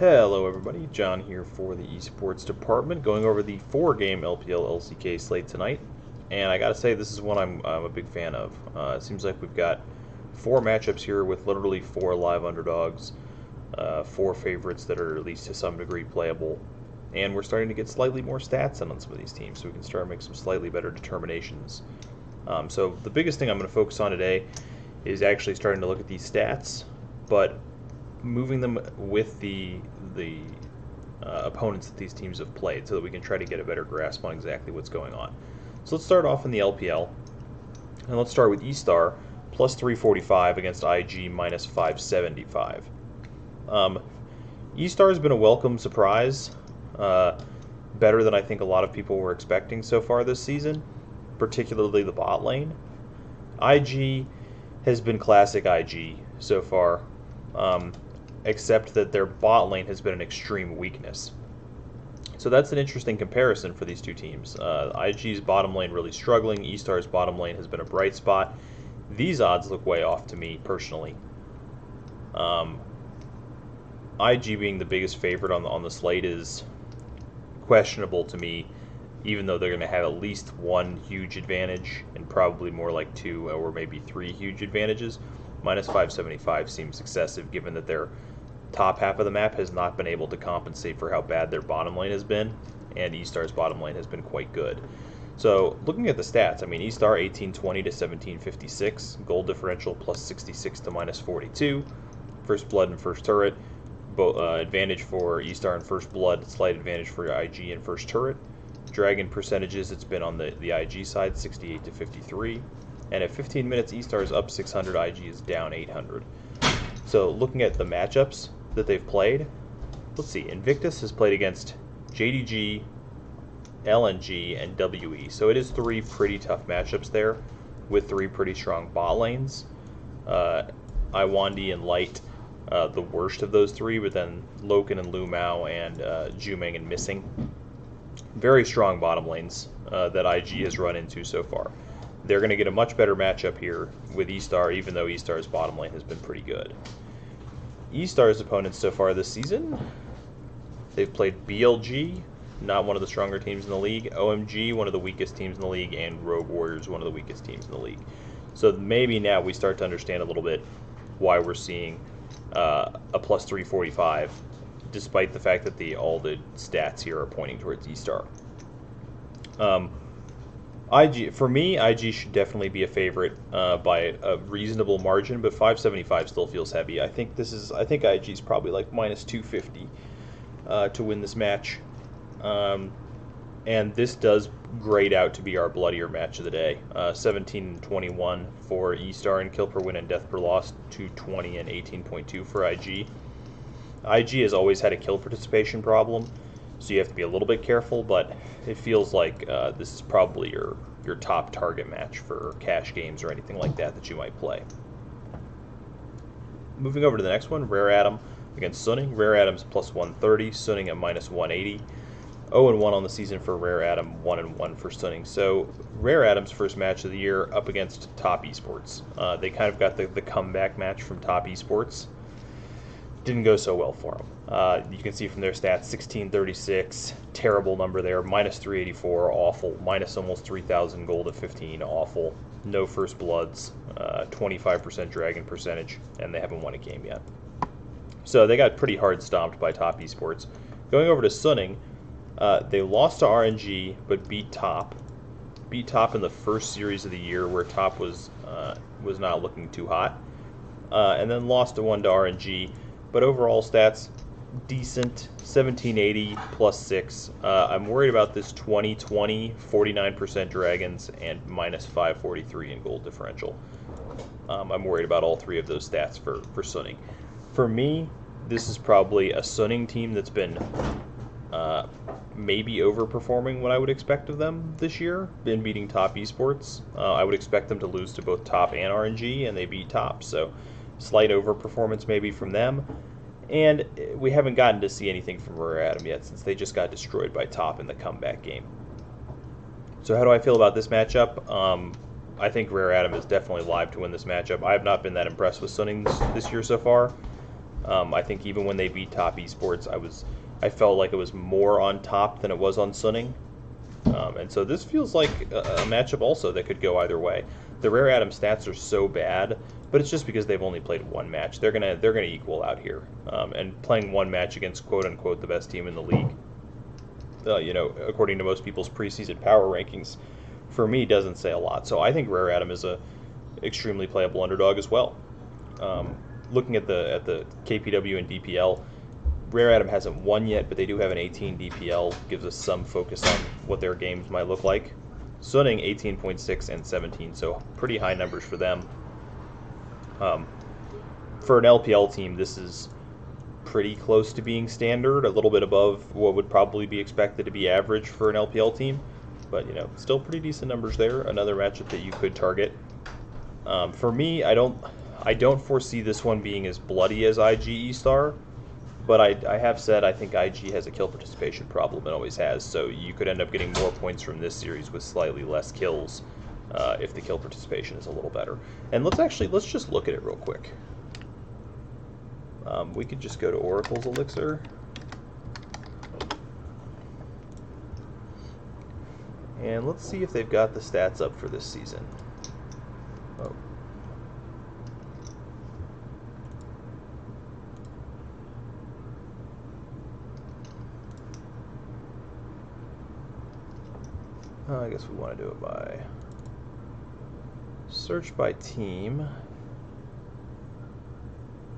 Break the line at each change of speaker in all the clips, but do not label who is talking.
Hello everybody, John here for the esports department, going over the 4-game LPL LCK slate tonight. And I gotta say, this is one I'm a big fan of. It seems like we've got 4 matchups here with literally 4 live underdogs, 4 favorites that are at least to some degree playable, and we're starting to get slightly more stats on some of these teams, so we can start to make some slightly better determinations. So the biggest thing I'm going to focus on today is actually starting to look at these stats, but moving them with the opponents that these teams have played, so that we can try to get a better grasp on exactly what's going on. So let's start off in the LPL, and let's start with Estar plus 345 against IG minus 575. Estar has been a welcome surprise, better than I think a lot of people were expecting so far this season, particularly the bot lane. IG has been classic IG so far, except that their bot lane has been an extreme weakness. So that's an interesting comparison for these two teams. IG's bottom lane really struggling. Estar's bottom lane has been a bright spot. These odds look way off to me personally. IG being the biggest favorite on the slate is questionable to me, even though they're going to have at least one huge advantage and probably more like 2 or maybe 3 huge advantages. Minus 575 seems excessive given that their top half of the map has not been able to compensate for how bad their bottom lane has been, and Estar's bottom lane has been quite good. So looking at the stats, I mean, Estar 1820 to 1756, gold differential plus 66 to minus 42, first blood and first turret, advantage for Estar in first blood, slight advantage for IG in first turret. Dragon percentages, it's been on the IG side, 68 to 53. And at 15 minutes, Estar is up 600, IG is down 800. So looking at the matchups that they've played, let's see, Invictus has played against JDG, LNG, and WE. So it is 3 pretty tough matchups there with 3 pretty strong bot lanes. Iwandi and Light, the worst of those 3, but then Loken and Lu Mao and Jumeng and Missing. Very strong bottom lanes that IG has run into so far. They're going to get a much better matchup here with Estar, even though Estar's bottom lane has been pretty good. Estar's opponents so far this season, they've played BLG, not one of the stronger teams in the league, OMG, one of the weakest teams in the league, and Rogue Warriors, one of the weakest teams in the league. So maybe now we start to understand a little bit why we're seeing a plus 345, despite the fact that all the stats here are pointing towards Estar. IG, for me, IG should definitely be a favorite by a reasonable margin, but 575 still feels heavy. I think IG's probably like minus 250 to win this match. And this does grade out to be our bloodier match of the day. 17-21 for Estar in kill per win and death per loss, 220 and 18.2 for IG. IG has always had a kill participation problem, so you have to be a little bit careful, but it feels like this is probably your top target match for cash games or anything like that you might play. Moving over to the next one, Rare Atom against Sunning. Rare Atom's plus 130, Sunning at minus 180. 0-1 on the season for Rare Atom, 1-1 for Sunning. So Rare Atom's first match of the year up against Top Esports. They kind of got the comeback match from Top Esports. Didn't go so well for them. You can see from their stats, 1636, terrible number there, minus 384, awful, minus almost 3,000 gold at 15, awful, no first bloods, 25% dragon percentage, and they haven't won a game yet. So they got pretty hard stomped by Top Esports. Going over to Sunning, they lost to RNG, but beat Top in the first series of the year where Top was not looking too hot, and then lost to RNG. But overall stats, decent, 1780 plus 6. I'm worried about this 2020, 49% dragons, and minus 543 in gold differential. I'm worried about all 3 of those stats for Sunning. For me, this is probably a Sunning team that's been maybe overperforming what I would expect of them this year, been beating Top Esports. I would expect them to lose to both Top and RNG, and they beat Top, so slight overperformance maybe from them, and we haven't gotten to see anything from Rare Atom yet since they just got destroyed by Top in the comeback game. So how do I feel about this matchup? I think Rare Atom is definitely live to win this matchup. I have not been that impressed with Sunning this year so far. I think even when they beat Top Esports, I felt like it was more on Top than it was on Sunning. And so this feels like a matchup also that could go either way. The Rare Atom stats are so bad, but it's just because they've only played one match. They're gonna equal out here. And playing one match against quote unquote the best team in the league, according to most people's preseason power rankings, for me doesn't say a lot. So I think Rare Atom is a extremely playable underdog as well. Looking at the KPW and DPL, Rare Atom hasn't won yet, but they do have an 18 DPL, gives us some focus on what their games might look like. Sunning 18.6 and 17, so pretty high numbers for them. For an LPL team, this is pretty close to being standard, a little bit above what would probably be expected to be average for an LPL team, but still pretty decent numbers there. Another matchup that you could target. For me, I don't foresee this one being as bloody as IG Estar. But I have said I think IG has a kill participation problem and always has, so you could end up getting more points from this series with slightly less kills if the kill participation is a little better. And let's just look at it real quick. We could just go to Oracle's Elixir. And let's see if they've got the stats up for this season. Oh. I guess we want to do it by search by team.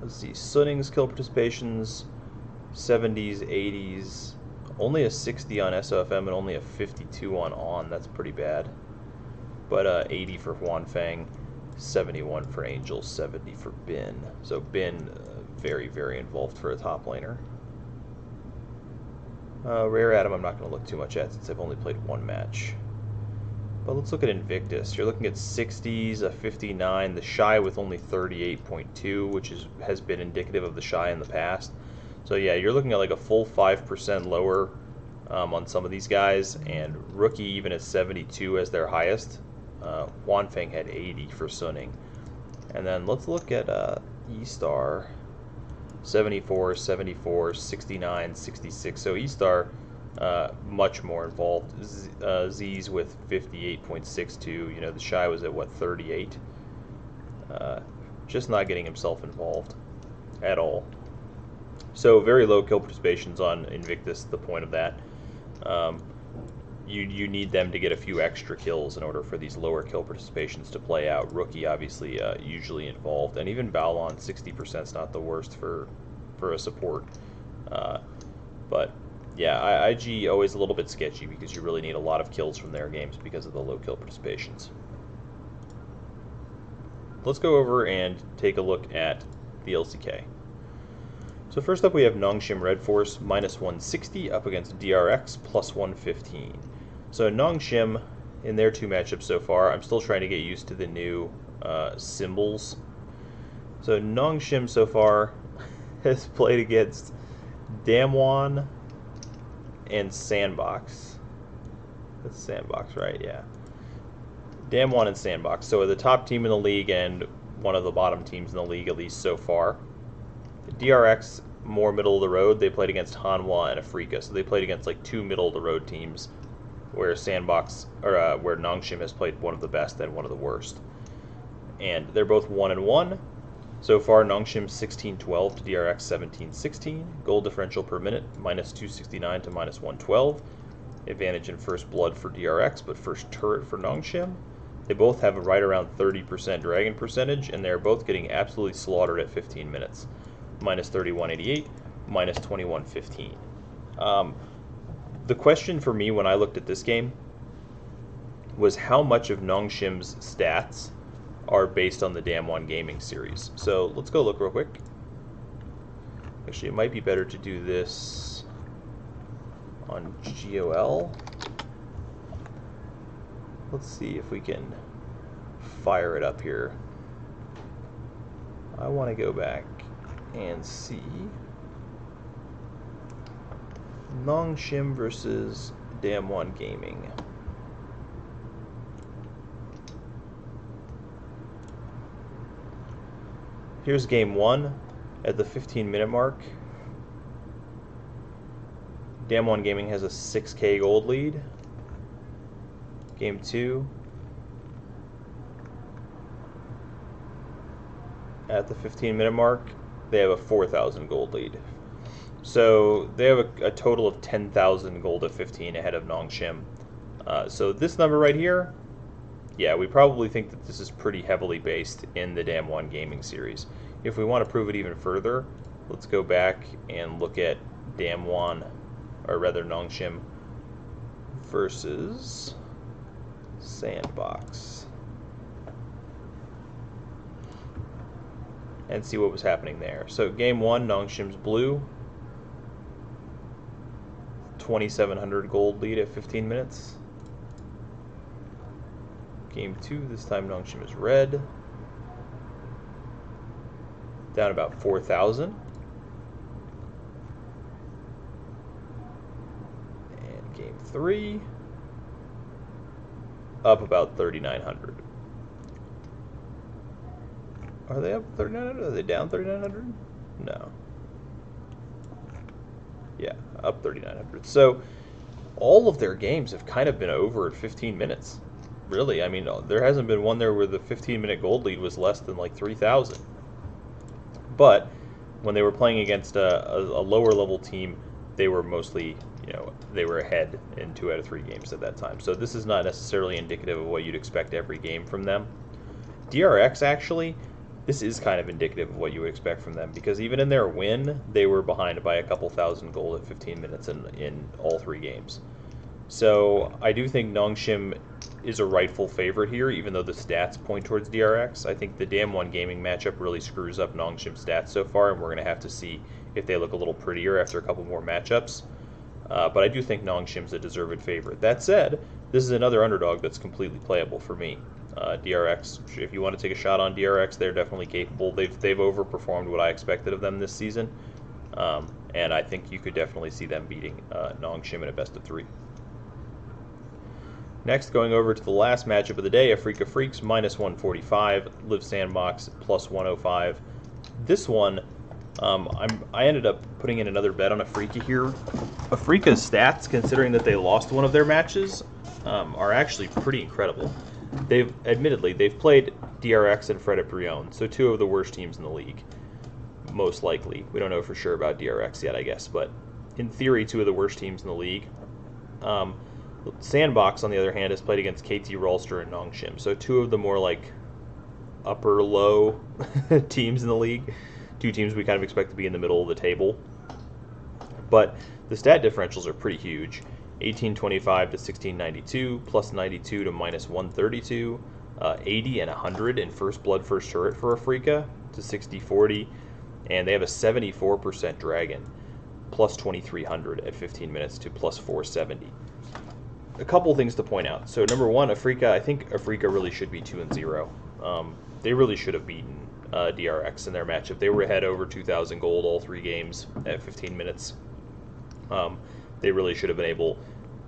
Let's see, Sunning's kill participations, 70s, 80s, only a 60 on SOFM and only a 52 on. That's pretty bad. But 80 for Huanfeng, 71 for Angel, 70 for Bin. So Bin, very, very involved for a top laner. Rare Atom I'm not going to look too much at since I've only played one match. But let's look at Invictus. You're looking at 60s, a 59, the Shy with only 38.2, which has been indicative of the Shy in the past. So yeah, you're looking at like a full 5% lower on some of these guys, and Rookie even at 72 as their highest. Huanfeng had 80 for Sunning. And then let's look at Estar. 74, 74, 69, 66. So Estar, much more involved. Z's with 58.62. The Shy was at, what, 38? Just not getting himself involved at all. So very low kill participations on Invictus, the point of that. You need them to get a few extra kills in order for these lower kill participations to play out. Rookie, obviously, usually involved. And even Balon, 60% is not the worst for a support. But, yeah, IG always a little bit sketchy because you really need a lot of kills from their games because of the low kill participations. Let's go over and take a look at the LCK. So first up we have Nongshim Red Force, minus 160 up against DRX, plus 115. So Nongshim, in their two matchups so far, I'm still trying to get used to the new symbols. So Nongshim so far has played against Damwon and Sandbox. That's Sandbox, right? Yeah. Damwon and Sandbox. So the top team in the league and one of the bottom teams in the league, at least so far. DRX, more middle of the road. They played against Hanwha and Afrika, so they played against like two middle of the road teams, where Sandbox or where Nongshim has played one of the best and one of the worst. And they're both 1-1. So far, Nongshim 16-12 to DRX 17-16. Goal differential per minute, minus 269 to minus 112. Advantage in first blood for DRX, but first turret for Nongshim. They both have a right around 30% dragon percentage, and they're both getting absolutely slaughtered at 15 minutes. Minus 3188, minus 2115. The question for me when I looked at this game was how much of Nongshim's stats are based on the Damwon Gaming series. So let's go look real quick. Actually, it might be better to do this on GOL. Let's see if we can fire it up here. I want to go back and see Nongshim versus Damwon Gaming. Here's game one. At the 15-minute mark, Dam1 Gaming has a 6K gold lead. Game 2. At the 15-minute mark, they have a 4,000 gold lead. So they have a total of 10,000 gold at 15 ahead of Nongshim. So this number right here, yeah, we probably think that this is pretty heavily based in the Dam1 Gaming series. If we want to prove it even further, let's go back and look at Dam1, or rather Nongshim versus Sandbox, and see what was happening there. So game 1, Nongshim's blue, 2,700 gold lead at 15 minutes. Game 2, this time Nongshim is red, down about 4,000. And game 3, up about 3,900. Are they up 3,900? Are they down 3,900? No. Yeah, up 3,900. So all of their games have kind of been over at 15 minutes. Really, I mean, there hasn't been one there where the 15-minute gold lead was less than like 3,000. But when they were playing against a lower level team, they were mostly, they were ahead in 2 out of 3 games at that time. So this is not necessarily indicative of what you'd expect every game from them. DRX, actually, this is kind of indicative of what you would expect from them, because even in their win, they were behind by a couple thousand gold at 15 minutes in all 3 games. So I do think Nongshim is a rightful favorite here, even though the stats point towards DRX. I think the Dam1 Gaming matchup really screws up Nongshim's stats so far, and we're going to have to see if they look a little prettier after a couple more matchups. But I do think Nongshim's a deserved favorite. That said, this is another underdog that's completely playable for me. DRX, if you want to take a shot on DRX, they're definitely capable. They've overperformed what I expected of them this season, and I think you could definitely see them beating Nongshim in a best of 3. Next, going over to the last matchup of the day, Afrika Freaks minus 145, Live Sandbox plus 105. This one, I ended up putting in another bet on Afrika here. Afrika's stats, considering that they lost one of their matches, are actually pretty incredible. They've played DRX and Fred at Brion, so 2 of the worst teams in the league, most likely. We don't know for sure about DRX yet, I guess, but in theory, 2 of the worst teams in the league. Sandbox, on the other hand, has played against KT Rolster and Nongshim, so 2 of the more like upper-low teams in the league. 2 teams we kind of expect to be in the middle of the table. But the stat differentials are pretty huge. 1825 to 1692, plus 92 to minus 132, 80 and 100 in first blood, first turret for Afrika to 6040, and they have a 74% dragon, plus 2300 at 15 minutes to plus 470. A couple things to point out. So number one, Afrika, I think Afrika really should be 2-0. They really should have beaten DRX in their matchup. They were ahead over 2,000 gold all 3 games at 15 minutes. They really should have been able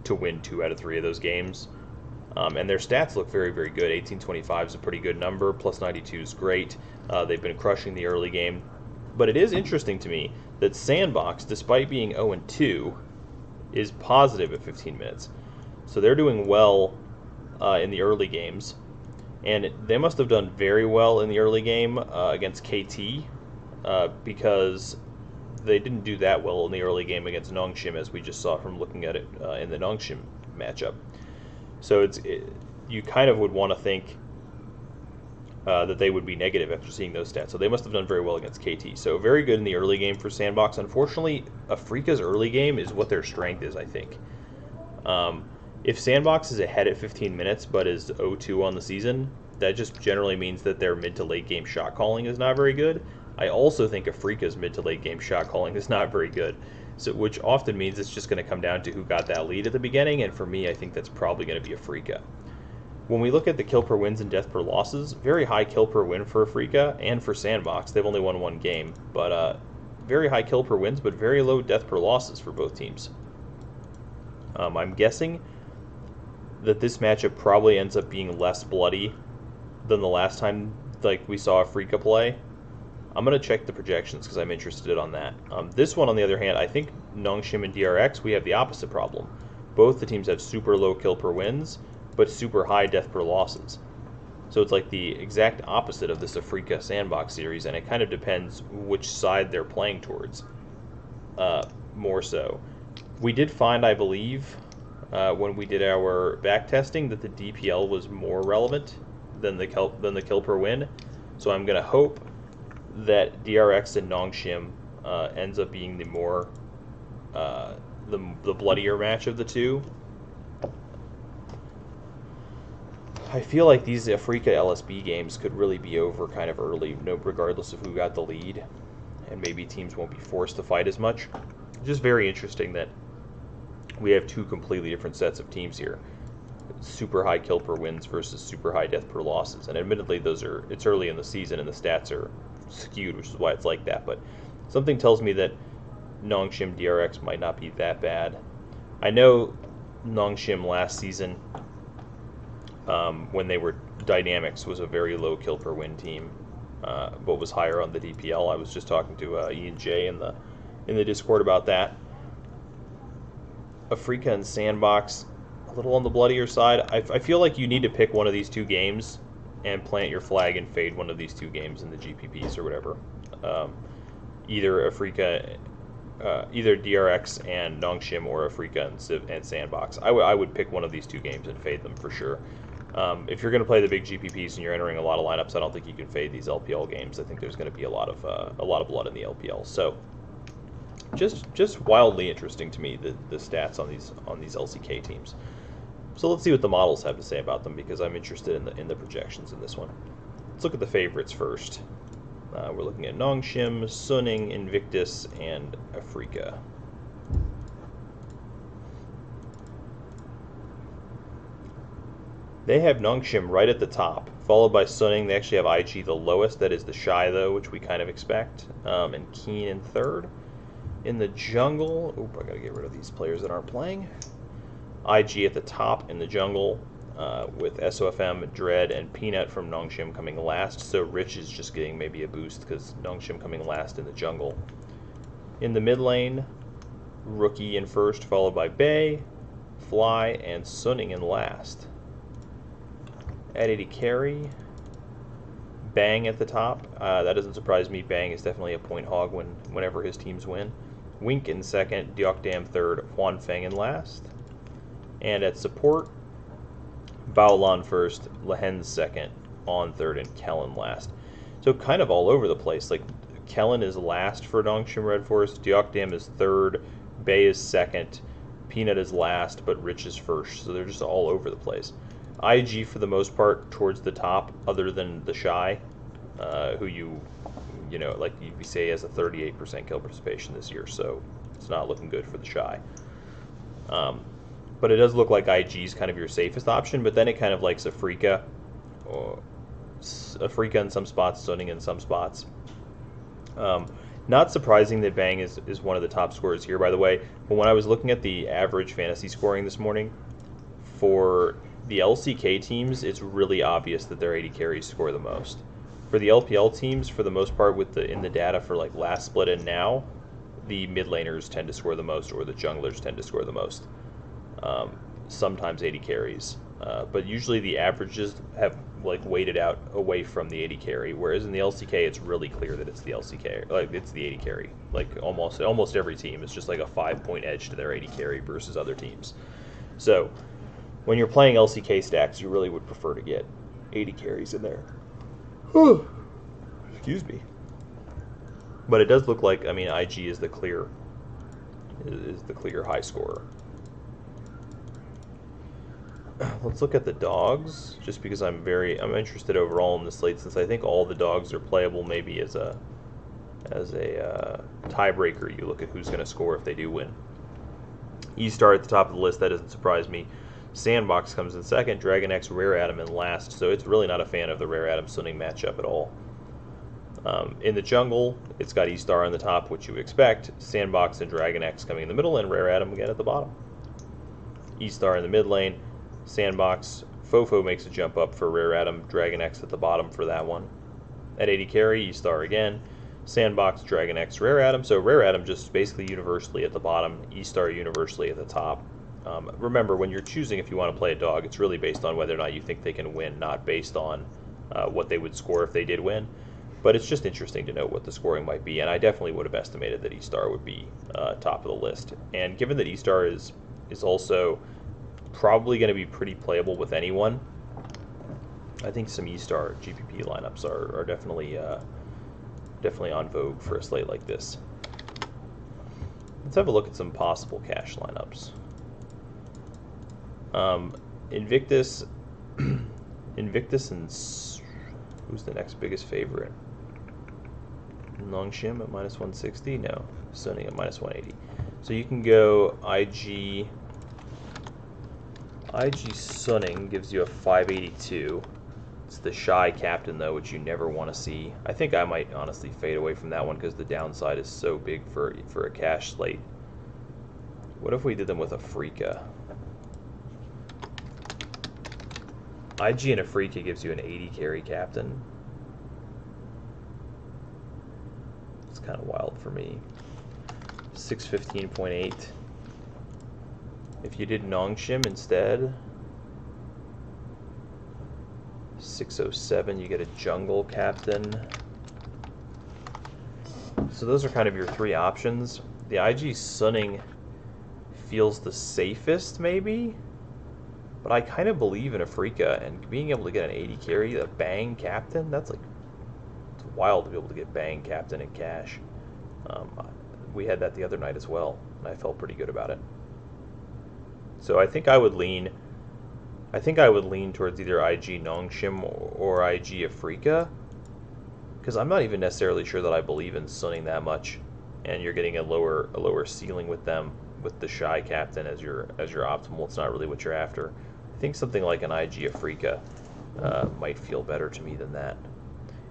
to win 2 out of 3 of those games. And their stats look very, very good. 1825 is a pretty good number. Plus 92 is great. They've been crushing the early game. But it is interesting to me that Sandbox, despite being 0-2, is positive at 15 minutes. So they're doing well in the early games. And they must have done very well in the early game against KT because they didn't do that well in the early game against Nongshim, as we just saw from looking at it in the Nongshim matchup. So you kind of would want to think that they would be negative after seeing those stats. So they must have done very well against KT. So very good in the early game for Sandbox. Unfortunately, Afrika's early game is what their strength is, I think. If Sandbox is ahead at 15 minutes but is 0-2 on the season, that just generally means that their mid to late game shot calling is not very good. I also think Afrika's mid to late game shot calling is not very good, so which often means it's just going to come down to who got that lead at the beginning, and for me, I think that's probably going to be Afrika. When we look at the kill per wins and death per losses, very high kill per win for Afrika and for Sandbox. They've only won 1 game, but very high kill per wins, but very low death per losses for both teams. I'm guessing that this matchup probably ends up being less bloody than the last time we saw Afrika play. I'm going to check the projections because I'm interested on that. This one, on the other hand, I think Nongshim and DRX, we have the opposite problem. Both the teams have super low kill per wins, but super high death per losses. So it's like the exact opposite of this Afrika Sandbox series, and it kind of depends which side they're playing towards, more so. We did find, I believe, when we did our back testing, that the DPL was more relevant than the kill per win. So I'm going to hope that DRX and Nongshim ends up being the more the bloodier match of the two. I feel like these Afrika LSB games could really be over kind of early, regardless of who got the lead, and maybe teams won't be forced to fight as much. Just very interesting that we have two completely different sets of teams here. Super high kill per wins versus super high death per losses. And admittedly, it's early in the season and the stats are skewed, which is why it's like that. But something tells me that Nongshim DRX might not be that bad. I know Nongshim last season, when they were Dynamics, was a very low kill per win team, but was higher on the DPL. I was just talking to Ian J in the Discord about that. Afrika and Sandbox, a little on the bloodier side. I feel like you need to pick one of these two games and plant your flag and fade one of these two games in the GPPs or whatever. Either Afrika, either DRX and Nongshim, or Afrika and Sandbox. I would pick one of these two games and fade them for sure. If you're going to play the big GPPs and you're entering a lot of lineups, I don't think you can fade these LPL games. I think there's going to be a lot of blood in the LPL. So just wildly interesting to me, the stats on these LCK teams. So let's see what the models have to say about them, because I'm interested in the projections in this one. Let's look at the favorites first. We're looking at Nongshim, Suning, Invictus, and Afrika. They have Nongshim right at the top, followed by Suning. They actually have IG the lowest. That is the Shy, though, which we kind of expect. And Keen in third. In the jungle, I gotta get rid of these players that aren't playing. IG at the top in the jungle, with SOFM, Dread, and Peanut from Nongshim coming last. So Rich is just getting maybe a boost because Nongshim coming last in the jungle. In the mid lane, Rookie in first, followed by Bay, Fly, and Suning in last. At 80 carry, Bang at the top. That doesn't surprise me. Bang is definitely a point hog whenever his teams win. Wink in second, Deokdam third, Huanfeng in last. And at support, Baolan first, Lehen second, On third, and Kellen last. So kind of all over the place. Like, Kellen is last for Nongshim Red Force, Deokdam is third, Bay is second, Peanut is last, but Rich is first. So they're just all over the place. IG for the most part towards the top, other than the Shy, who you know, like you say, has a 38% kill participation this year, so it's not looking good for the Shy. But it does look like IG is kind of your safest option, but then it kind of likes Afrika, Afrika in some spots, Suning in some spots. Not surprising that Bang is one of the top scorers here, by the way. But when I was looking at the average fantasy scoring this morning, for the LCK teams, it's really obvious that their 80 carries score the most. For the LPL teams, for the most part, in the data for like last split and now, the mid laners tend to score the most, or the junglers tend to score the most. Sometimes 80 carries, but usually the averages have like weighted out away from the 80 carry. Whereas in the LCK, it's really clear that it's the LCK, like it's the 80 carry. Like almost every team is just like a 5-point edge to their 80 carry versus other teams. So when you're playing LCK stacks, you really would prefer to get 80 carries in there. Excuse me. But it does look like, I mean, IG is the clear high scorer. Let's look at the dogs, just because I'm interested overall in the slate, since I think all the dogs are playable. Maybe as a tiebreaker, you look at who's going to score if they do win. Estar at the top of the list, that doesn't surprise me. Sandbox comes in second, Dragon X, Rare Atom in last, so it's really not a fan of the Rare Atom Suning matchup at all. In the jungle, it's got Estar on the top, which you would expect, Sandbox and Dragon X coming in the middle, and Rare Atom again at the bottom. Estar in the mid lane, Sandbox, Fofo makes a jump up for Rare Atom, Dragon X at the bottom for that one. At 80 carry, Estar again, Sandbox, Dragon X, Rare Atom. So Rare Atom just basically universally at the bottom, Estar universally at the top. Remember, when you're choosing if you want to play a dog, it's really based on whether or not you think they can win, not based on what they would score if they did win. But it's just interesting to know what the scoring might be, and I definitely would have estimated that Estar would be top of the list. And given that Estar is also probably going to be pretty playable with anyone, I think some Estar GPP lineups are definitely on vogue for a slate like this. Let's have a look at some possible cash lineups. Invictus, Invictus, and who's the next biggest favorite? Longshim at minus 160? No, Sunning at minus 180. So you can go IG Sunning gives you a 582. It's the shy captain, though, which you never want to see. I think I might honestly fade away from that one because the downside is so big for a cash slate. What if we did them with a Afrika? IG and Afrika gives you an 80 carry captain. It's kind of wild for me. 615.8. If you did Nongshim instead, 607, you get a jungle captain. So those are kind of your three options. The IG Sunning feels the safest, maybe, but I kind of believe in Afrika, and being able to get an 80 carry, the Bang captain, it's wild to be able to get Bang captain in cash. We had that the other night as well, and I felt pretty good about it. So I think I would lean towards either IG Nongshim or IG Afrika, because I'm not even necessarily sure that I believe in Sunning that much, and you're getting a lower ceiling with them with the shy captain as your optimal. It's not really what you're after. I think something like an IG Afrika might feel better to me than that.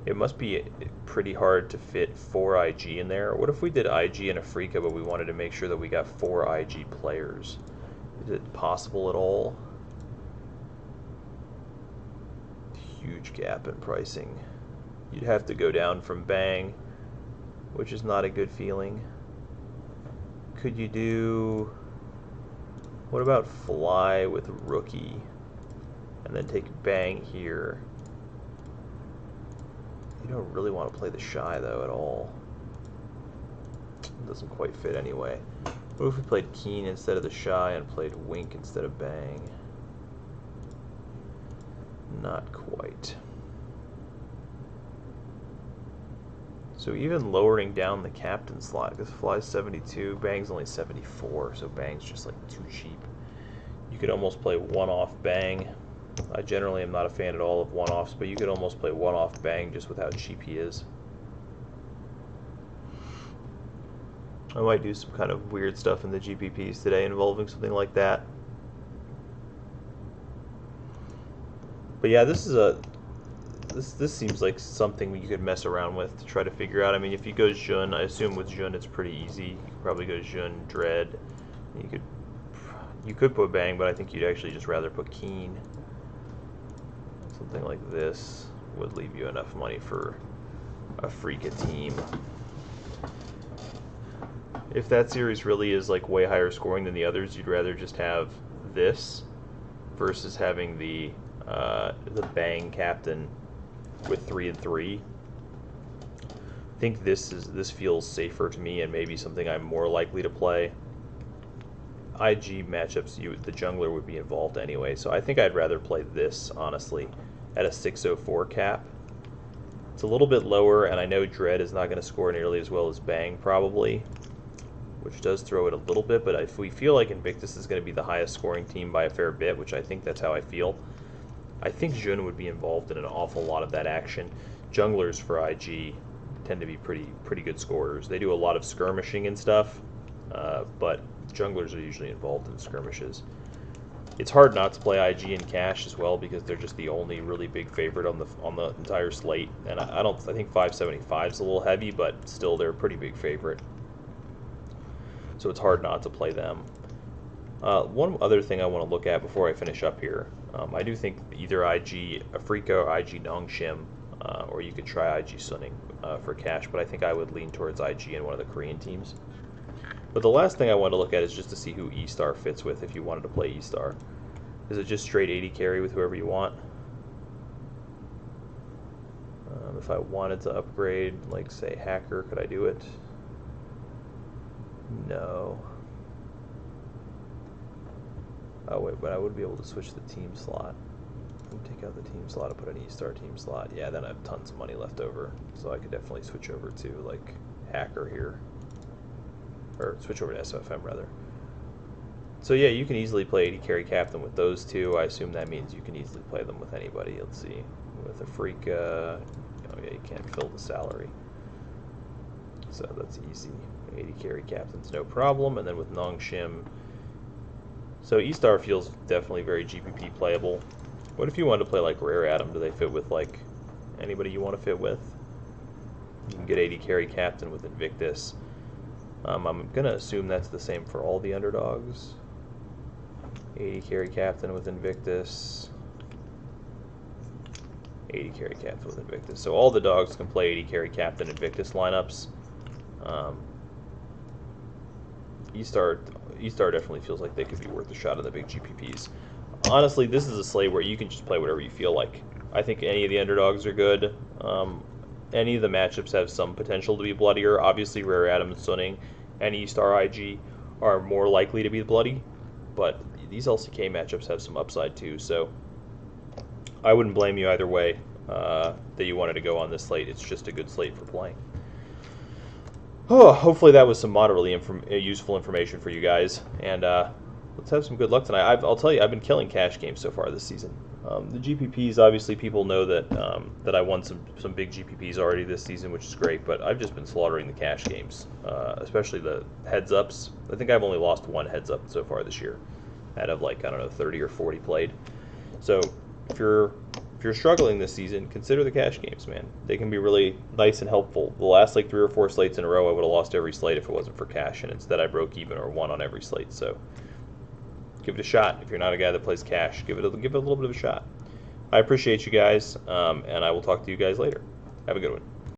It must be pretty hard to fit 4 IG in there. What if we did IG and Afrika, but we wanted to make sure that we got 4 IG players? Is it possible at all? Huge gap in pricing. You'd have to go down from Bang, which is not a good feeling. Could you do... What about Fly with Rookie? And then take Bang here. You don't really want to play the Shy, though, at all. It doesn't quite fit anyway. What if we played Keen instead of the Shy and played Wink instead of Bang? Not quite. So even lowering down the captain slot, because Fly's 72, Bang's only 74, so Bang's just like too cheap. You could almost play one-off Bang. I generally am not a fan at all of one-offs, but you could almost play one-off Bang just with how cheap he is. I might do some kind of weird stuff in the GPPs today involving something like that. But yeah, this seems like something you could mess around with to try to figure out. I mean, if you go Jun, I assume with Jun it's pretty easy. You could probably go Jun, Dread. You could put Bang, but I think you'd actually just rather put Keen. Something like this would leave you enough money for a Afrika team. If that series really is like way higher scoring than the others, you'd rather just have this versus having the Bang captain with 3 and 3. I think this feels safer to me and maybe something I'm more likely to play. IG matchups, the jungler would be involved anyway, so I think I'd rather play this, honestly, at a 604 cap. It's a little bit lower, and I know Dread is not going to score nearly as well as Bang, probably, which does throw it a little bit, but if we feel like Invictus is going to be the highest scoring team by a fair bit, which I think that's how I feel, I think Jun would be involved in an awful lot of that action. Junglers for IG tend to be pretty good scorers. They do a lot of skirmishing and stuff, but junglers are usually involved in skirmishes. It's hard not to play IG in cash as well because they're just the only really big favorite on the entire slate. And I think 575 is a little heavy, but still they're a pretty big favorite. So it's hard not to play them. One other thing I want to look at before I finish up here, I do think either IG Afrika or IG Nongshim or you could try IG Sunning for cash, but I think I would lean towards IG in one of the Korean teams. But the last thing I want to look at is just to see who Estar fits with if you wanted to play Estar. Is it just straight 80 carry with whoever you want? If I wanted to upgrade, like say Hacker, could I do it? No. Oh wait, but I would be able to switch the team slot. Take out the team slot and put an Estar team slot. Yeah, then I have tons of money left over, so I could definitely switch over to like Hacker here, or switch over to SFM rather. So yeah, you can easily play 80 carry captain with those two. I assume that means you can easily play them with anybody. Let's see, with a freak. Oh yeah, you can't fill the salary, so that's easy. 80 carry captains, no problem. And then with Nong Shim, so Estar feels definitely very GPP playable. What if you wanted to play like Rare Atom? Do they fit with like anybody you want to fit with? You can get 80 carry captain with Invictus. I'm going to assume that's the same for all the underdogs. 80 carry captain with Invictus. 80 carry captain with Invictus. So all the dogs can play 80 carry captain Invictus lineups. Estar definitely feels like they could be worth a shot in the big GPPs. Honestly, this is a slate where you can just play whatever you feel like. I think any of the underdogs are good. Any of the matchups have some potential to be bloodier. Obviously, Rare Atom and Sunning and Estar IG are more likely to be bloody, but these LCK matchups have some upside too, so I wouldn't blame you either way that you wanted to go on this slate. It's just a good slate for playing. Oh, hopefully that was some moderately useful information for you guys, and let's have some good luck tonight. I'll tell you, I've been killing cash games so far this season. The GPPs, obviously, people know that that I won some big GPPs already this season, which is great. But I've just been slaughtering the cash games, especially the heads ups. I think I've only lost one heads up so far this year, out of like, I don't know, 30 or 40 played. So if you're struggling this season, consider the cash games, man. They can be really nice and helpful. The last like 3 or 4 slates in a row, I would have lost every slate if it wasn't for cash, and instead I broke even or won on every slate. So give it a shot. If you're not a guy that plays cash, give it a little bit of a shot. I appreciate you guys, and I will talk to you guys later. Have a good one.